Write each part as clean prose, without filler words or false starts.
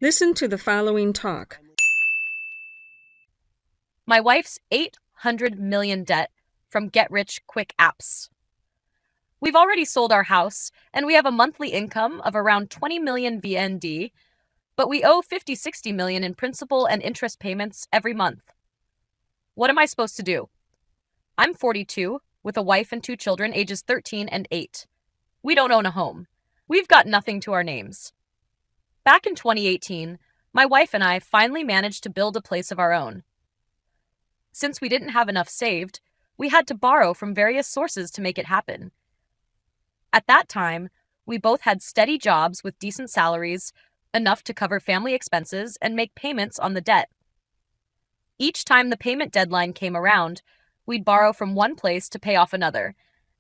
Listen to the following talk. My wife's 800 million debt from get-rich-quick apps. We've already sold our house, and we have a monthly income of around 20 million VND, but we owe 50-60 million in principal and interest payments every month. What am I supposed to do? I'm 42, with a wife and two children ages 13 and 8. We don't own a home. We've got nothing to our names. Back in 2018, my wife and I finally managed to build a place of our own. Since we didn't have enough saved, we had to borrow from various sources to make it happen. At that time, we both had steady jobs with decent salaries, enough to cover family expenses and make payments on the debt. Each time the payment deadline came around, we'd borrow from one place to pay off another,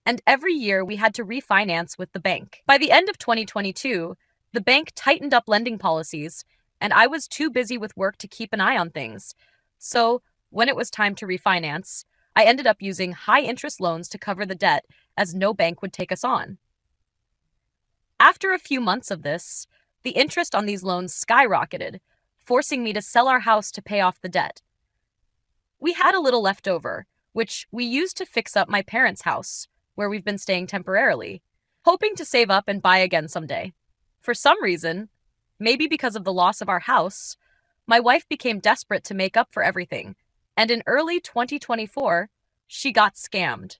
and every year we had to refinance with the bank. By the end of 2022, the bank tightened up lending policies, and I was too busy with work to keep an eye on things. So, when it was time to refinance, I ended up using high-interest loans to cover the debt, as no bank would take us on. After a few months of this, the interest on these loans skyrocketed, forcing me to sell our house to pay off the debt. We had a little left over, which we used to fix up my parents' house, where we've been staying temporarily, hoping to save up and buy again someday. For some reason, maybe because of the loss of our house, my wife became desperate to make up for everything, and in early 2024, she got scammed.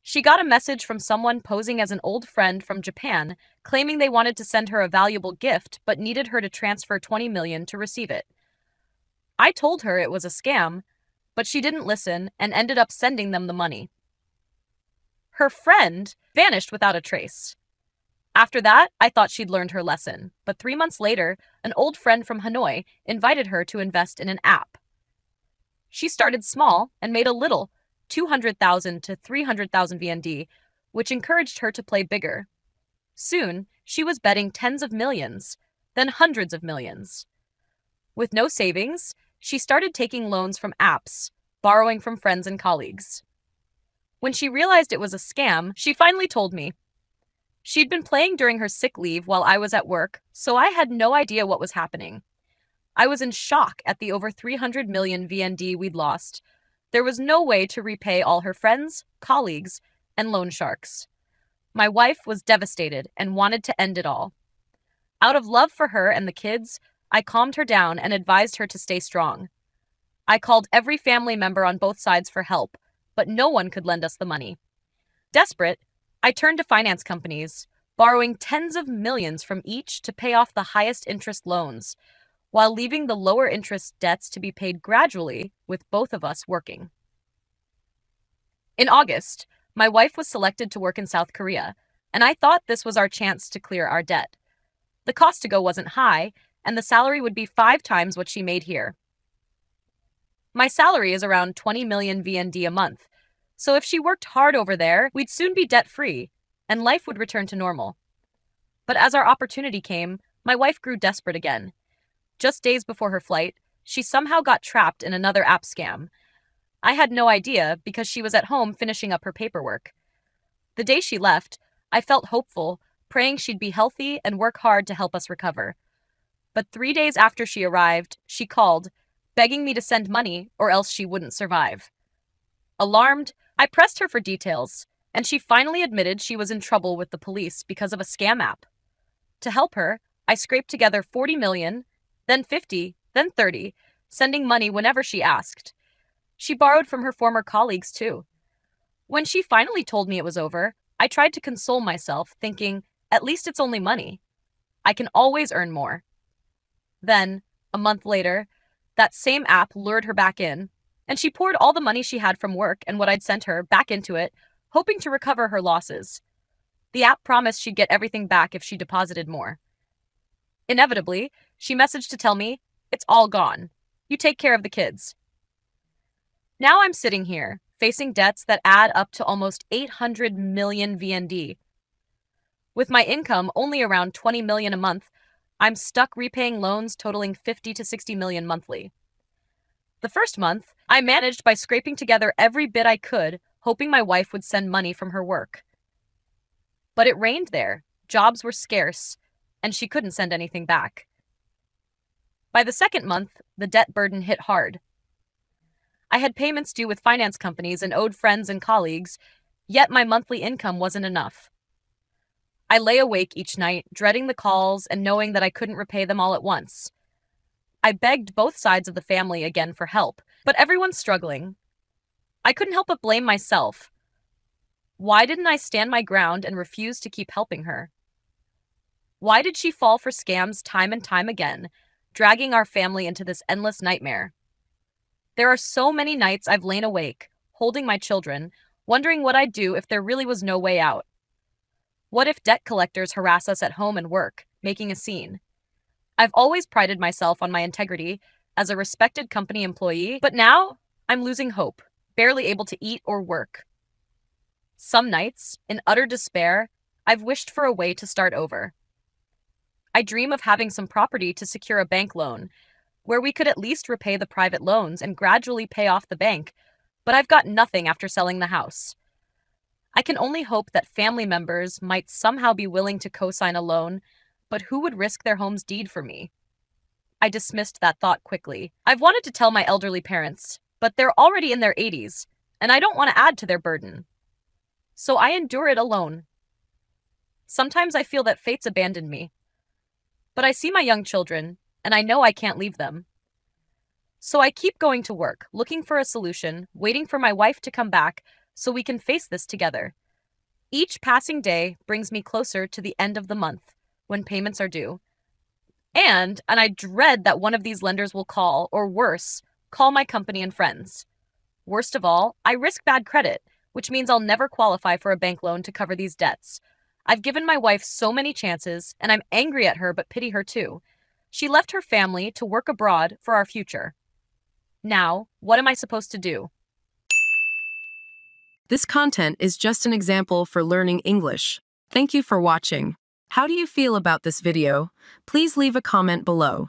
She got a message from someone posing as an old friend from Japan, claiming they wanted to send her a valuable gift but needed her to transfer 20 million to receive it. I told her it was a scam, but she didn't listen and ended up sending them the money. Her friend vanished without a trace. After that, I thought she'd learned her lesson, but 3 months later, an old friend from Hanoi invited her to invest in an app. She started small and made a little, 200,000 to 300,000 VND, which encouraged her to play bigger. Soon, she was betting tens of millions, then hundreds of millions. With no savings, she started taking loans from apps, borrowing from friends and colleagues. When she realized it was a scam, she finally told me. She'd been playing during her sick leave while I was at work, so I had no idea what was happening. I was in shock at the over 300 million VND we'd lost. There was no way to repay all her friends, colleagues, and loan sharks. My wife was devastated and wanted to end it all. Out of love for her and the kids, I calmed her down and advised her to stay strong. I called every family member on both sides for help, but no one could lend us the money. Desperate, I turned to finance companies, borrowing tens of millions from each to pay off the highest interest loans, while leaving the lower interest debts to be paid gradually with both of us working. In August, my wife was selected to work in South Korea, and I thought this was our chance to clear our debt. The cost to go wasn't high, and the salary would be 5 times what she made here. My salary is around 20 million VND a month, so if she worked hard over there, we'd soon be debt-free, and life would return to normal. But as our opportunity came, my wife grew desperate again. Just days before her flight, she somehow got trapped in another app scam. I had no idea because she was at home finishing up her paperwork. The day she left, I felt hopeful, praying she'd be healthy and work hard to help us recover. But 3 days after she arrived, she called, begging me to send money or else she wouldn't survive. Alarmed, I pressed her for details, and she finally admitted she was in trouble with the police because of a scam app. To help her, I scraped together 40 million, then 50, then 30, sending money whenever she asked. She borrowed from her former colleagues too. When she finally told me it was over, I tried to console myself, thinking, at least it's only money. I can always earn more. Then, a month later, that same app lured her back in, and she poured all the money she had from work and what I'd sent her back into it, hoping to recover her losses. The app promised she'd get everything back if she deposited more. Inevitably, she messaged to tell me, it's all gone. You take care of the kids. Now I'm sitting here, facing debts that add up to almost 800 million VND. With my income only around 20 million a month, I'm stuck repaying loans totaling 50 to 60 million monthly. The first month, I managed by scraping together every bit I could, hoping my wife would send money from her work. But it rained there, jobs were scarce, and she couldn't send anything back. By the second month, the debt burden hit hard. I had payments due with finance companies and owed friends and colleagues, yet my monthly income wasn't enough. I lay awake each night, dreading the calls and knowing that I couldn't repay them all at once. I begged both sides of the family again for help, but everyone's struggling. I couldn't help but blame myself. Why didn't I stand my ground and refuse to keep helping her? Why did she fall for scams time and time again, dragging our family into this endless nightmare? There are so many nights I've lain awake, holding my children, wondering what I'd do if there really was no way out. What if debt collectors harass us at home and work, making a scene? I've always prided myself on my integrity as a respected company employee, but now I'm losing hope, barely able to eat or work. Some nights, in utter despair, I've wished for a way to start over. I dream of having some property to secure a bank loan, where we could at least repay the private loans and gradually pay off the bank, but I've got nothing after selling the house. I can only hope that family members might somehow be willing to co-sign a loan, but who would risk their home's deed for me? I dismissed that thought quickly. I've wanted to tell my elderly parents, but they're already in their 80s, and I don't want to add to their burden. So I endure it alone. Sometimes I feel that fate's abandoned me. But I see my young children, and I know I can't leave them. So I keep going to work, looking for a solution, waiting for my wife to come back so we can face this together. Each passing day brings me closer to the end of the month, when payments are due. And I dread that one of these lenders will call, or worse, call my company and friends. Worst of all, I risk bad credit, which means I'll never qualify for a bank loan to cover these debts. I've given my wife so many chances, and I'm angry at her but pity her too. She left her family to work abroad for our future. Now, what am I supposed to do? This content is just an example for learning English. Thank you for watching. How do you feel about this video? Please leave a comment below.